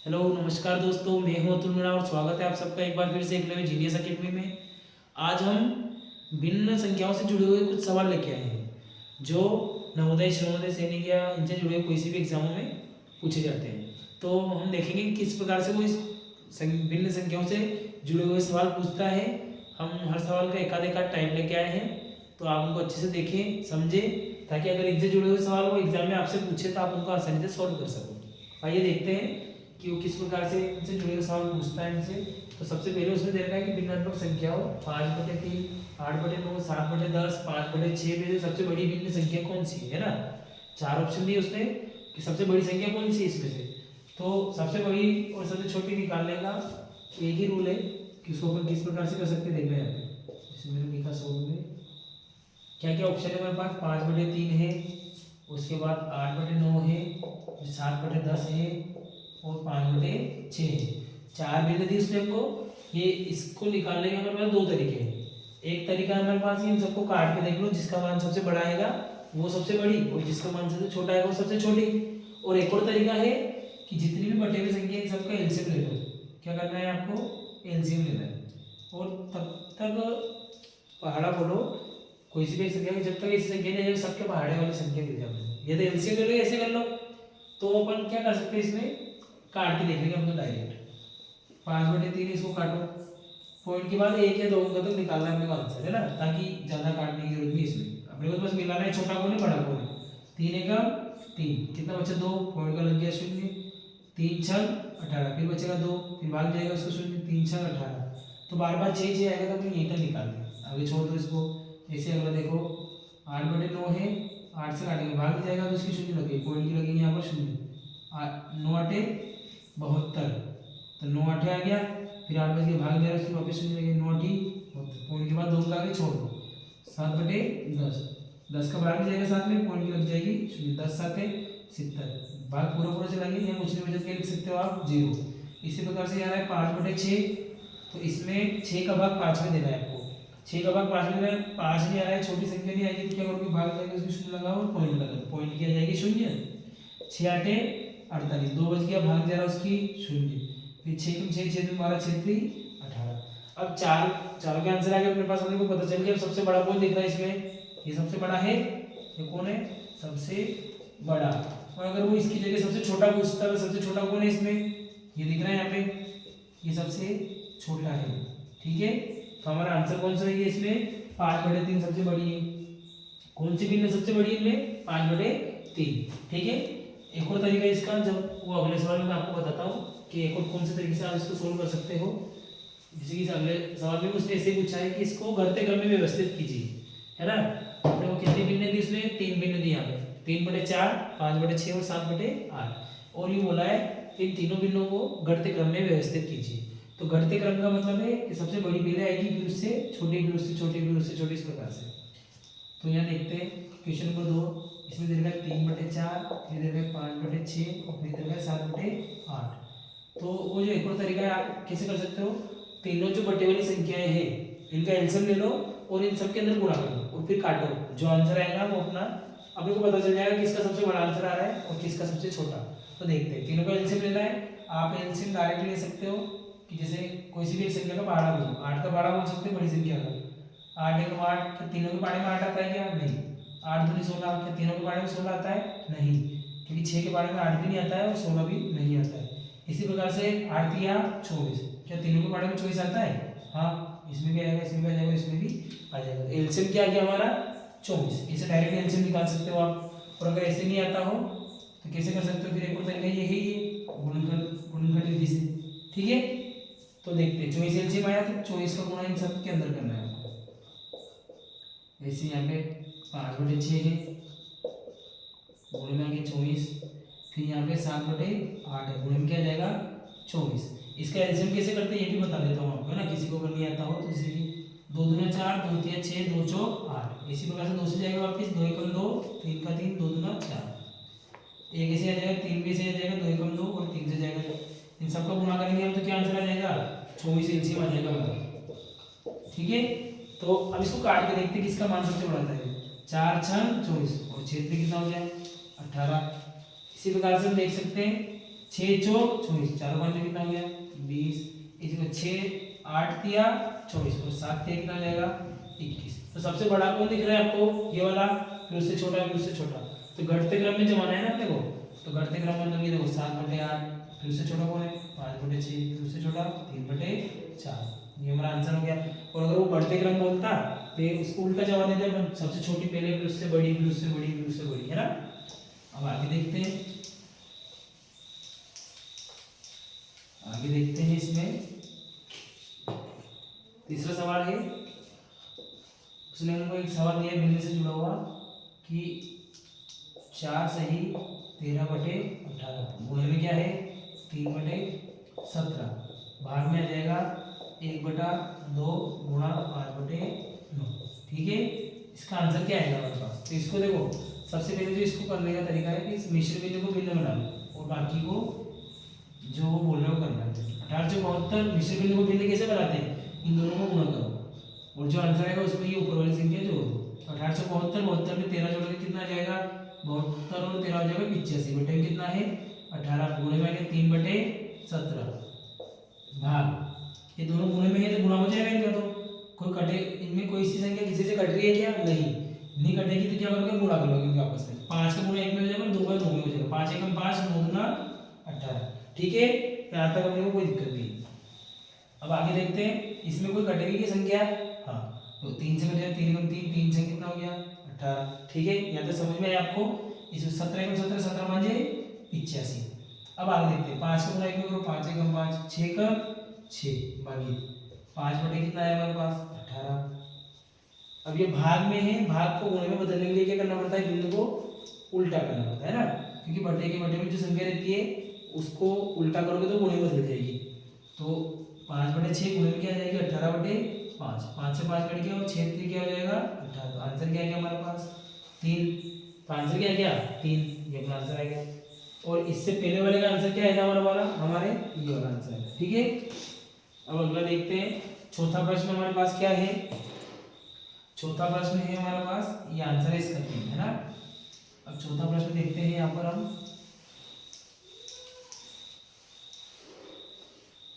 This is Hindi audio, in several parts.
हेलो नमस्कार दोस्तों, मैं हूं अतुल मीणा और स्वागत है आप सबका एक बार फिर से एक नए जीनियस अकेडमी में। आज हम भिन्न संख्याओं से जुड़े हुए कुछ सवाल लेके आए हैं जो नवोदय, श्रमोदय, सैनिक या इनसे जुड़े हुए किसी भी एग्जामों में पूछे जाते हैं। तो हम देखेंगे कि किस प्रकार से वो इस भिन्न संख्याओं से जुड़े हुए सवाल पूछता है। हम हर सवाल का एकाध टाइम लेके आए हैं, तो आप उनको अच्छे से देखें, समझें, ताकि अगर इनसे जुड़े हुए सवाल वो एग्जाम में आपसे पूछे तो आप उनको आसानी से सॉल्व कर सको। आइए देखते हैं कि वो किस प्रकार से इनसे जुड़े हुए सवाल पूछता है इनसे। तो सबसे पहले उसमें दे रखा है कि भिन्नात्मक संख्याओं 5/3, 8/9, 7/10, 5/6 में जो सबसे बड़ी भिन्न संख्या कौन सी है ना। 4 ऑप्शन दिए उसने कि सबसे बड़ी संख्या कौन सी है इसमें से। तो सबसे बड़ी और सबसे छोटी निकालने का एक ही रूल है कि उसको अपन किस प्रकार से कर सकते हैं। देखना है यहाँ पे, जैसे मैंने लिखा सोल्व में क्या क्या ऑप्शन है हमारे पास। 5/3 है, उसके बाद 8/9 है, 7/10 है और 5/6 है। 4 भिन्न दी उसने हमको। ये इसको निकालने के हमारे पास दो तरीके हैं। एक तरीका हमारे पास इन सबको काट के देख लो, जिसका मान सबसे बड़ा आएगा वो सबसे बड़ी और जिसका मान सबसे छोटा आएगा वो सबसे छोटी। और एक और तरीका है कि जितनी भी बटे हुए संख्या इन सबका एलसीएम ले लो। क्या करना है आपको, एलसीएम लेना है। और तब तक पहाड़ा बोलो कोई सी भी संख्या में, जब तक ऐसी संख्या नहीं आएगी सबके पहाड़े वाली संख्या मिल जाएगी। ये तो एलसीएम ले लो, ऐसे कर लो। तो अपन क्या कर सकते हैं, इसमें काट के देख लेंगे हम तो डायरेक्ट। 5/3 इसको काटो, पॉइंट के बाद 1 या 2 अंक तक निकालना है अपने को आंसर, है ना, ताकि ज़्यादा काटने की जरूरत नहीं। इसमें अपने को बस मिलाना है, छोटा कौन है बड़ा कौन है। 3 एकम 3, कितना बचा 2, पॉइंट का लग गया 0। 3 6 18, फिर बचेगा 2, फिर भाग जाएगा उसको 0। 3 6 18, तो बार बार 6 6 आएगा तो अपने यहीं तक निकाल दें, आगे छोड़ दो इसको। ऐसे अगला देखो 8/9 है, 8 से काटेंगे भाग जाएगा तो इसकी 0 लगेगी, पॉइंट की लगेगी यहाँ पर 0। 9 8 72, तो 9 8 आ गया, फिर 8 बज के भाग जाएगा उसकी वापस 0 लगेगी। 9 8 72, पॉइंट के बाद 2 का आगे छोड़ दो। 7/10, 10 का भाग जाएगा साथ में, पॉइंट की लग जाएगी 0। 10 7 70, भाग पूरा पूरा चला गया, यहाँ कुछ नहीं बचा, क्या लिख सकते हो आप 0। इसी प्रकार से यहाँ है 5/6, तो इसमें 6 का भाग 5 में देना है आपको। 6 का भाग 5 में देना है, 5 नहीं आ रहा है, छोटी संख्या नहीं आएगी तो क्या करोगे, भाग जाएगा उसकी 0 लगाओ और पॉइंट लगा दो, पॉइंट की आ जाएगी 0। 6 8 48, 2 बज गया, भाग जा रहा उसकी 0। फिर 6 कम 6 6 12 6 3 18। अब चारों के आंसर आ गए अपने पास, हमने को पता चल गया। अब सबसे बड़ा कौन दिख रहा है इसमें, ये सबसे बड़ा है। ये कौन है, सबसे बड़ा। और अगर वो इसकी जगह सबसे छोटा पूछता है, सबसे छोटा कौन है इसमें, ये दिख रहा है यहाँ पे, ये सबसे छोटा है। ठीक है, तो हमारा आंसर कौन सा है इसमें, 5/3 सबसे बड़ी है। कौन सी भिन्न सबसे बड़ी है इनमें, 5/3। ठीक है, एक और तरीका इसका, जब वो अगले सवाल में मैं आपको बताता हूँ कि एक और कौन से तरीके से आप इसको सोल्व कर सकते हो। जैसे कि अगले सवाल में उसने ऐसे पूछा है कि इसको घटते क्रम में व्यवस्थित कीजिए, है ना। अपने को कितनी भिन्न दी उसने, 3 भिन्न दी यहाँ पे, 3/4, 5/6 और 7/8। और ये बोला है इन तीनों भिन्नों को घटते क्रम में व्यवस्थित कीजिए। तो घटते क्रम का मतलब है कि सबसे बड़ी पहले आएगी, फिर उससे छोटी, फिर उससे छोटी, फिर उससे छोटी, इस प्रकार से। तो यहाँ देखते हैं क्वेश्चन नंबर 2, इसमें दे रखा है 3/4, फिर दे रखा है 5/6 और फिर दे रखा है 7/8। तो वो जो एक और तरीका है, आप कैसे कर सकते हो, तीनों जो बटे वाली संख्याएं हैं इनका एलसीएम ले लो और इन सब के अंदर गुणा कर लो और फिर काटो। जो आंसर आएगा वो अपने को पता चल जाएगा किसका सबसे बड़ा आंसर आ रहा है और किसका सबसे छोटा। तो देखते हैं, तीनों का एलसीएम लेना है। आप एलसीएम डायरेक्ट ले सकते हो कि जैसे कोई सी भी एक संख्या का पहाड़ा बोलो, 8 का पहाड़ा बोल सकते हो बड़ी संख्या का। 8 एकम 8, क्या तीनों के पहाड़े में 8 आता है क्या, नहीं। 8 दूनी 16, क्या तीनों के पहाड़े में 16 आता है, नहीं, क्योंकि 6 के पहाड़े में 8 भी नहीं आता है और 16 भी नहीं आता है। इसी प्रकार से 8 3 24, क्या तीनों के पहाड़े में 24 आता है, हाँ, इसमें भी आएगा, इसमें भी आ जाएगा, इसमें भी आ जाएगा। तो एलसीएम क्या आ गया हमारा 24। इसे डायरेक्ट एलसीएम निकाल सकते हो आप। और अगर ऐसे नहीं आता हो तो कैसे कर सकते हो, फिर एक और तरीका ये है, ये गुणनखंड विधि से। ठीक है, तो देखते हैं 24 एलसीएम आया तो 24 का गुणा इन सब के अंदर करना है आपको। ऐसे यहाँ पे 5/6 है, गुणे में आ गया 24, फिर यहाँ पे 7/8 है, गुणे में क्या जाएगा 24। इसका एलसीएम कैसे करते हैं ये भी बता देता हूँ आपको, है ना, किसी को अगर नहीं आता हो तो। जैसे कि 2 दूना 4, 2 तिया 6, 2 चौक 8, इसी प्रकार से 2 से जाएगा वापस, 2 एकम 2, 3 का 3, 2 दूना 4, एक ऐसे आ जाएगा, 3 भी से आ जाएगा, 2 एकम 2 और 3 से जाएगा। इन सबका गुणा करेंगे हम तो क्या आंसर आ जाएगा 24 एलसीएम आ जाएगा हमारा। ठीक है, तो अब इसको काट के देखते हैं किसका मान सबसे बड़ा आता है। 4 6 24 और 6 कितना हो जाए 18। इसी प्रकार से हम देख सकते हैं 6 चौक 24, 4 5 कितना हो गया 20, इसमें 6 8 दिया 24 और 7 दिया कितना हो जाएगा 21। तो सबसे बड़ा कौन दिख रहा है आपको, ये वाला, फिर उससे छोटा, फिर उससे छोटा। तो घटते क्रम में जमाना है ना अपने को, तो घटते क्रम में मतलब ये देखो 7/8, फिर उससे छोटा कौन है 5/6, फिर उससे छोटा 3/4, ये हमारा आंसर हो गया। और अगर वो बढ़ते क्रम बोलता तो उसको उल्टा जवाब देते हैं, सबसे छोटी पहले, फिर उससे बड़ी, फिर उससे बड़ी, फिर उससे बड़ी, है ना। अब आगे देखते हैं, आगे देखते हैं। इसमें तीसरा सवाल है, उसने हमको एक सवाल दिया भिन्न से जुड़ा हुआ कि 4 सही 13/18 गुणे में क्या है 3/17, भाग में आ जाएगा 1/2 गुणा 5/9। ठीक है, इसका आंसर क्या आएगा हमारे पास। तो इसको देखो, सबसे पहले जो इसको करने का तरीका है कि इस मिश्र बिंदु को भिन्न बना लो और बाकी को जो वो बोल रहे हो करना है। 1872 मिश्र बिंदु को भिन्न कैसे बनाते हैं, इन दोनों को गुणा करो और जो आंसर आएगा उसमें ये ऊपर वाली संख्या जोड़ दो। 1872 72 में 13 जोड़ोगे कितना आ जाएगा 72 और 13 हो जाएगा 85, बटे में कितना है 18, गुणे में आ गया 3/17, भाग ये दोनों गुणे में है तो गुणा हो जाएगा इनका। तो कोई कटे, इनमें कोई सी संख्या किसी से कट रही है क्या, नहीं कटेगी, तो क्या करोगे गुणा कर लोगे इनके आपस में। 5 का गुणा 1 में हो जाएगा, 2 का 9 में हो जाएगा, 5 एकम 5, 9 दूना 18। ठीक है, यहाँ तक अपने को कोई दिक्कत नहीं। अब आगे देखते हैं, इसमें कोई कटेगी की संख्या, हाँ, तो 3 से कटेगा 3 एकम 3, 3 से कितना हो गया 18। ठीक है, यहाँ तक समझ में आया आपको। इसमें 17 एकम 17, 17 5 85। अब आगे देखते हैं, 5 का गुणा 1 में करो, 5 एकम 5, 6 एकम 6, बाकी 5 बटे कितना है हमारे पास 18। अब ये भाग में है, भाग को गुणे में बदलने के लिए क्या करना पड़ता है, बिंदु को उल्टा करना पड़ता है ना, क्योंकि बटे के बटे में जो संख्या रहती है उसको उल्टा करोगे तो गुणे में बदल जाएगी। तो 5/6 गुणे में क्या आ जाएगी 18/5, 5 से 5 कट गया और 6 3 क्या हो जाएगा 18। तो आंसर क्या आ गया हमारे पास 3। तो आंसर क्या आ गया 3, ये अपना आंसर आ गया। और इससे पहले वाले का आंसर क्या है हमारे ये वाला आंसर है। ठीक है, अब अगला देखते हैं। चौथा प्रश्न हमारे पास क्या है, चौथा प्रश्न है हमारे पास, ये आंसर है इसका 3, है ना। अब चौथा प्रश्न देखते हैं यहाँ पर हम।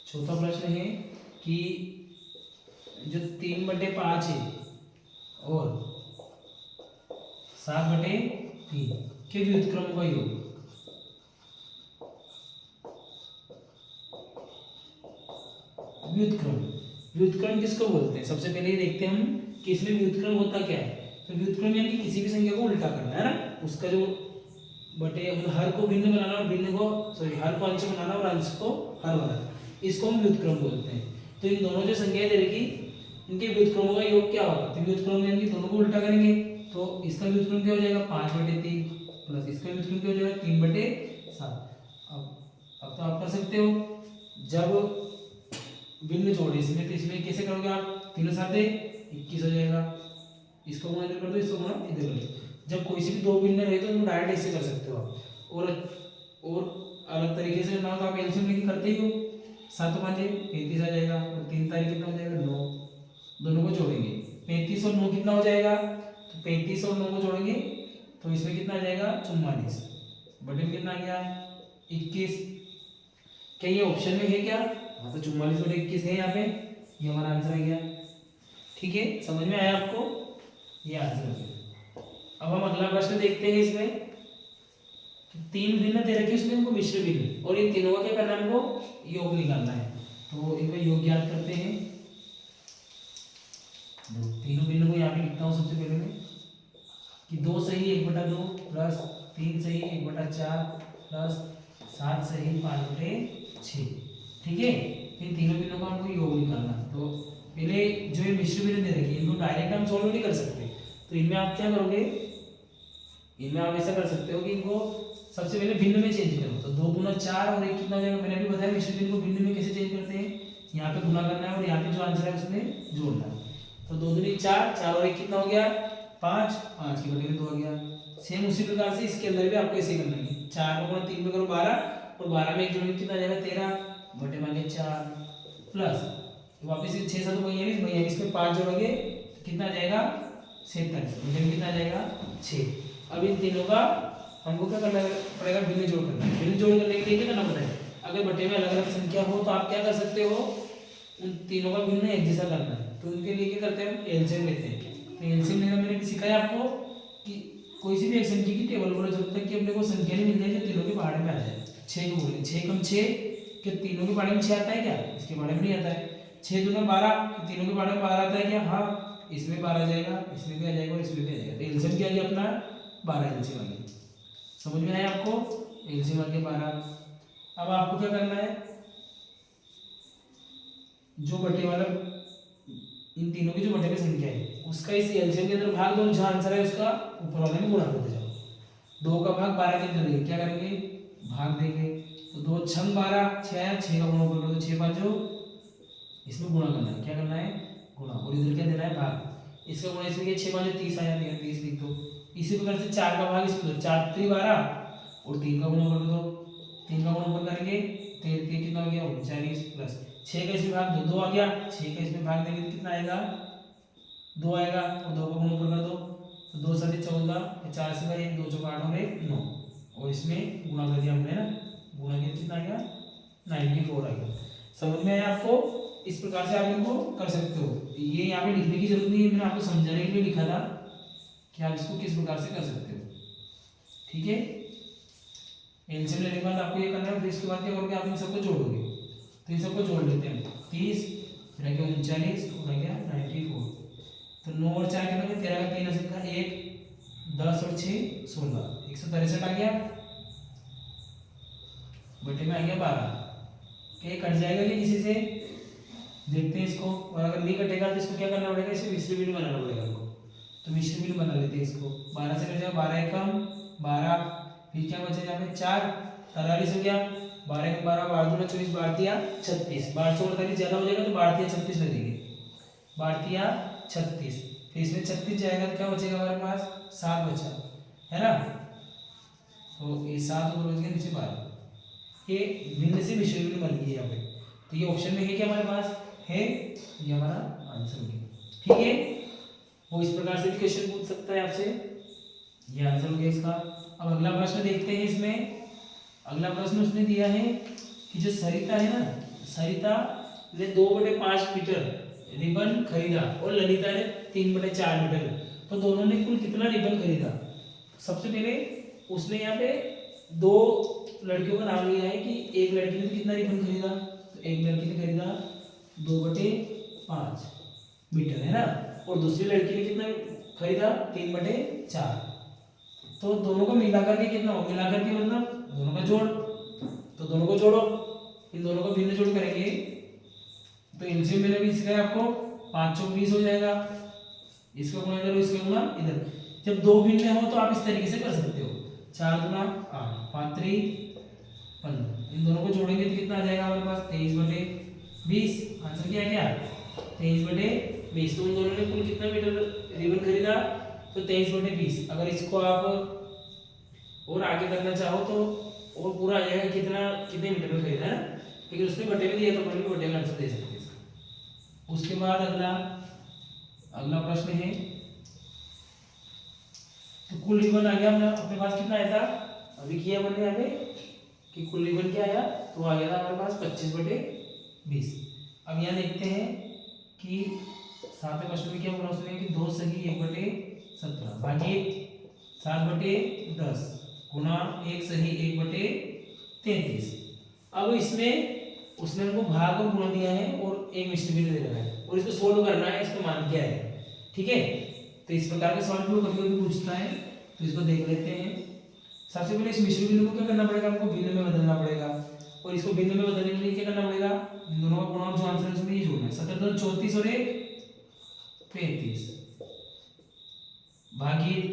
चौथा प्रश्न है कि जो 3/5 है और 7/3 के व्युत्क्रम का योग। व्युत्क्रम किसको बोलते हैं, सबसे पहले ये देखते हैं हम कि इसमें व्युत्क्रम होता क्या है। तो व्युत्क्रम यानी कि किसी भी संख्या को उल्टा करना, है ना, उसका जो बटे हर को भिन्न बनाना और भिन्न को हर को अंश बनाना और अंश को हर बनाना, इसको हम व्युत्क्रम बोलते हैं। तो इन दोनों जो संख्याएं दे रखी, इनके व्युत्क्रमों का योग क्या होगा, तो व्युत्क्रम यानी कि दोनों को उल्टा करेंगे तो इसका व्युत्क्रम क्या हो जाएगा 5/3 प्लस इसका व्युत्क्रम क्या हो जाएगा 3/7। अब तो आप कर सकते हो, जब भिन्न जोड़े इसमें, तो इसमें कैसे करोगे आप, 3 7 21 हो जाएगा, इसको गुणा इधर कर दो, इसको गुणा इधर कर दो। जब कोई से भी दो भिन्न रहे तो तुम डायरेक्ट ऐसे कर सकते हो आप, और अलग तरीके से ना तो आप एलसीएम लेके करते ही हो, 7 5 35 आ जाएगा और 3 तारीख कितना हो जाएगा 9, दोनों को जोड़ेंगे 35 और 9 कितना हो जाएगा, तो 35 और 9 को जोड़ेंगे तो इसमें कितना आ जाएगा 44, बटे में कितना आ गया 21। क्या ये ऑप्शन में है क्या, हाँ, तो 44/21 है यहाँ पे, ये हमारा आंसर आ गया। ठीक है, समझ में आया आपको, ये आंसर हो गया। अब हम अगला प्रश्न देखते हैं। इसमें 3 भिन्न दे रखे, इसमें हमको मिश्र भिन्न, और इन तीनों का क्या करना है, हमको योग निकालना है। तो इनका योग ज्ञात करते हैं। तीनों भिन्न को यहाँ पे लिखता हूँ सबसे पहले मैं कि 2 सही 1/2 प्लस 3 सही 1/4 प्लस 7 सही 5/6। ठीक है, इन तीनों भिन्नों का हमको योग निकालना। तो पहले जो ये मिश्र भिन्न दे रखी है इनको डायरेक्ट हम सॉल्व नहीं कर सकते, तो इनमें आप क्या करोगे, इनमें आप ऐसा कर सकते हो कि इनको सबसे पहले भिन्न में चेंज करो। तो 2 गुना 4 और 1 कितना हो जाएगा, मैंने अभी बताया मिश्र भिन्न को भिन्न में कैसे चेंज करते हैं, यहाँ पे गुना करना है और यहाँ पे जो आंसर है उसमें जोड़ना है। तो 2 दूनी 4, 4 और 1 कितना हो गया 5, 5 के बटे में 2 आ गया। सेम उसी प्रकार से इसके अंदर भी आपको ऐसे करना है, 4 को गुना 3 में करो 12 और 12 में 1 जोड़ेंगे कितना आ जाएगा 13 बटे में 4 प्लस वापस 6 7 42 में 5 जोड़ोगे कितना आ जाएगा 47 बटे में कितना आ जाएगा 6। अब इन तीनों का हमको क्या करना पड़ेगा, भिन्न जोड़ करना है। भिन्न जोड़ करने के लिए क्या करना पड़ेगा, अगर बटे में अलग अलग संख्या हो तो आप क्या कर सकते हो, उन तीनों का भिन्न एक जैसा करना है। तो उनके लिए क्या करते हैं, हम एलसीएम लेते हैं। तो एलसीएम लेना मैंने सिखाया आपको कि कोई सी भी एक संख्या की टेबल बोले, जब तक कि अपने को संख्या नहीं मिल जाए जो तीनों के बारे में आ जाए। 6 को बोले 6 कम 6, क्या तीनों के बारे में 6 आता है क्या, इसके बारे में नहीं आता है। 6 दूना 12, तीनों के बारे में 12 आता है क्या, हाँ, इसमें 12 आ जाएगा, इसमें भी आ जाएगा और इसमें भी आ जाएगा। तो एलसीएम क्या आ गया अपना 12 एलसीएम आ गया। समझ में आया आपको, एलसीएम आ गया 12। अब आपको क्या करना है, जो बटे वाला इन तीनों की जो बटे में संख्या है उसका इस एलसीएम के अंदर भाग दो, जहां आंसर है उसका ऊपर वाले में गुणा करते जाओ। 2 का भाग 12 के अंदर क्या करेंगे, भाग देंगे। तो 2 छंग 12, 6 का गुणा कर दो, 6 5 इसमें गुणा करना है, क्या करना है, गुणा, और इधर क्या देना है, भाग। इसका गुणा इसमें 6 5 30 आया, 30 लिख दो। इसी प्रकार से 4 का भाग इसमें दो, 4 3 12 और 3 का गुणा कर दो। 3 का गुणा करेंगे 3 कितना हो गया, 39 प्लस 6 का इसमें भाग दो, 2 आ गया। 6 का इसमें भाग देंगे तो कितना आएगा, 2 आएगा, और 2 का गुणा कर दो। तो 2 7 14, 4 से 1, 2 4 8 और 1 9, और इसमें गुणा कर दिया हमने ना, गुणा किया कितना आ गया, 94 आ गया। समझ में आया आपको, इस प्रकार से आप इनको कर सकते हो। ये यहाँ पे लिखने की जरूरत नहीं है, मैंने आपको समझाने के लिए लिखा था कि आप इसको किस प्रकार से कर सकते हो, ठीक है। एलसीएम लेने के बाद आपको ये करना है, फिर इसके बाद क्या करोगे, आप इन सबको जोड़ोगे। तो इन सबको जोड़ लेते हैं, 30 फिर आ गया 39 और आ गया 94। तो 9 और 4 कितना है, 13 का 3 असर का 1, 10 और 6 16, 163 आ गया, बटे में आ गया 12। क्या कट जाएगा कि किसी से, देखते हैं इसको, और अगर नहीं कटेगा तो इसको क्या करना पड़ेगा, इसे मिश्र भिन्न बनाना पड़ेगा हमको। तो मिश्र भिन्न बना लेते हैं इसको। 12 से कट जाएगा, 12 एकम 12, फिर क्या बचा यहाँ पे 4, 43 हो गया। 12 का 12, 12 दूना 24, 12 तिया 36, 12 से 48 ज्यादा हो जाएगा तो 12 तिया 36 लगेंगे, 12 तिया 36। फिर इसमें 36 जाएगा तो क्या बचेगा हमारे पास, 7 बचा, है ना। तो ये 7 ऊपर बच गया, नीचे 12। ये भिन्न से मिश्र भिन्न बन गई यहाँ पे। तो ये ऑप्शन में है क्या हमारे पास है, ये हमारा आंसर हो गया, ठीक है। वो इस प्रकार से भी क्वेश्चन पूछ सकता है आपसे, ये आंसर हो गया इसका। अब अगला प्रश्न देखते हैं। इसमें अगला प्रश्न उसने दिया है कि जो सरिता है ना, सरिता ने 2/5 मीटर रिबन खरीदा और ललिता ने 3/4 मीटर, तो दोनों ने कुल कितना रिबन खरीदा। सबसे पहले उसने यहाँ पे 2 लड़कियों का नाम लिया है कि एक लड़की ने कितना रिबन खरीदा, तो एक लड़की ने खरीदा 2/5 मीटर, है ना, और दूसरी लड़की ने कितना खरीदा 3/4। तो दोनों को मिलाकर के कितना हो, मिलाकर के मतलब दोनों का जोड़, तो दोनों को जोड़ो, इन दोनों को भिन्न जोड़ करेंगे तो एलसीएम मैंने भी सिखाया आपको, 5 चौक 20 हो जाएगा, इसका गुणा इधर इसका गुणा इधर। जब दो भिन्न हो तो आप इस तरीके से कर सकते हो, 4 गुना 8, 5 3 15, इन दोनों को जोड़ेंगे तो कितना आ जाएगा हमारे पास 23/20। आंसर क्या है, क्या 23/20। तो उन दोनों ने कुल कितना मीटर रिबन खरीदा, तो 23/20। अगर इसको आप और आगे करना चाहो तो और पूरा आ जाएगा, कितने मीटर में खरीदा है ना, लेकिन उसने बटे में दिया तो अपन भी बटे में आंसर दे सकते हैं इसका। उसके बाद अगला प्रश्न है, तो कुल रिबन आ गया अपने पास, कितना आया था अभी किया मैंने यहाँ पे कि कुल रिबन क्या आया, तो आ गया था हमारे पास 25/20। अब यहाँ देखते हैं कि 7वें प्रश्न में क्या बोला उसने कि 2 सही 1/17 भागित 7/10 गुना 1 सही 1/33। अब इसमें उसने हमको भाग और गुणा दिया है और एक मिश्र भिन्न दे रखा है और इसको सोल्व करना है, इसका मान क्या है, ठीक है। तो इस प्रकार के सवाल भी कभी कभी पूछता है, तो इसको देख लेते हैं। सबसे पहले इस मिश्र भिन्न को क्या करना पड़ेगा, हमको भिन्न में बदलना पड़ेगा, और इसको भिन्न में बदलने के लिए क्या करना पड़ेगा, इन दोनों का गुणा जो आंसर है उसमें ये जोड़ना है। 17 34 और 1 35 भागित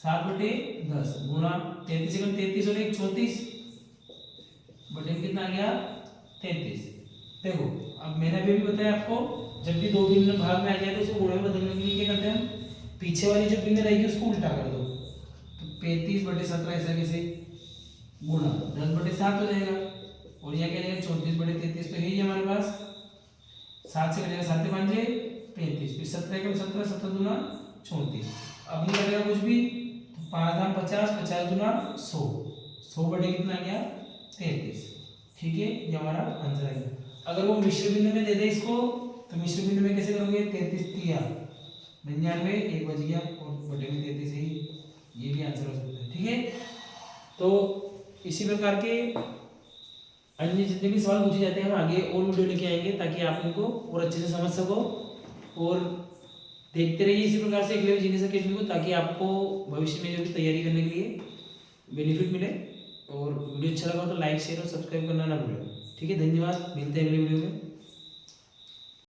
7/10 गुणा 33 और 33 और 1 34 बटे में कितना आ गया 33। देखो अब मैंने अभी भी बताया आपको, जब भी दो भिन्न भाग में आ जाए तो उसको गुणे में बदलने के लिए क्या करते हैं हम, पीछे वाली जो भिन्न रहेगी उसको उल्टा कर दो, तो 35/17 ऐसा कैसे गुणा 10/7 हो जाएगा, और यह क्या जाएगा 34/33। तो यही हमारे पास 7 से कटेगा 7 5 35, फिर 17 का 17 17 दूना 34। अब नहीं कटेगा कुछ भी, तो 5 दाम 50 50 दूना 100 100 बटे कितना आ गया 33। ठीक है, ये हमारा आंसर आएगा। अगर वो मिश्र बिंदु में दे दे इसको, तो मिश्र बिंदु में कैसे करोगे, 33 तिया 99, एक बच गया और बटे में 33 ही, ये भी आंसर हो सकता है। ठीक है, तो इसी प्रकार के अन्य जितने भी सवाल पूछे जाते हैं हम आगे और वीडियो लेके आएंगे, ताकि आप इनको और अच्छे से समझ सको और देखते रहिए इसी प्रकार से एकलव्य जीनियस अकेडमी को, ताकि आपको भविष्य में जो भी तैयारी करने के लिए बेनिफिट मिले। और वीडियो अच्छा लगा तो लाइक शेयर और सब्सक्राइब करना ना भूलें। ठीक है, धन्यवाद, मिलते हैं अगले वीडियो में।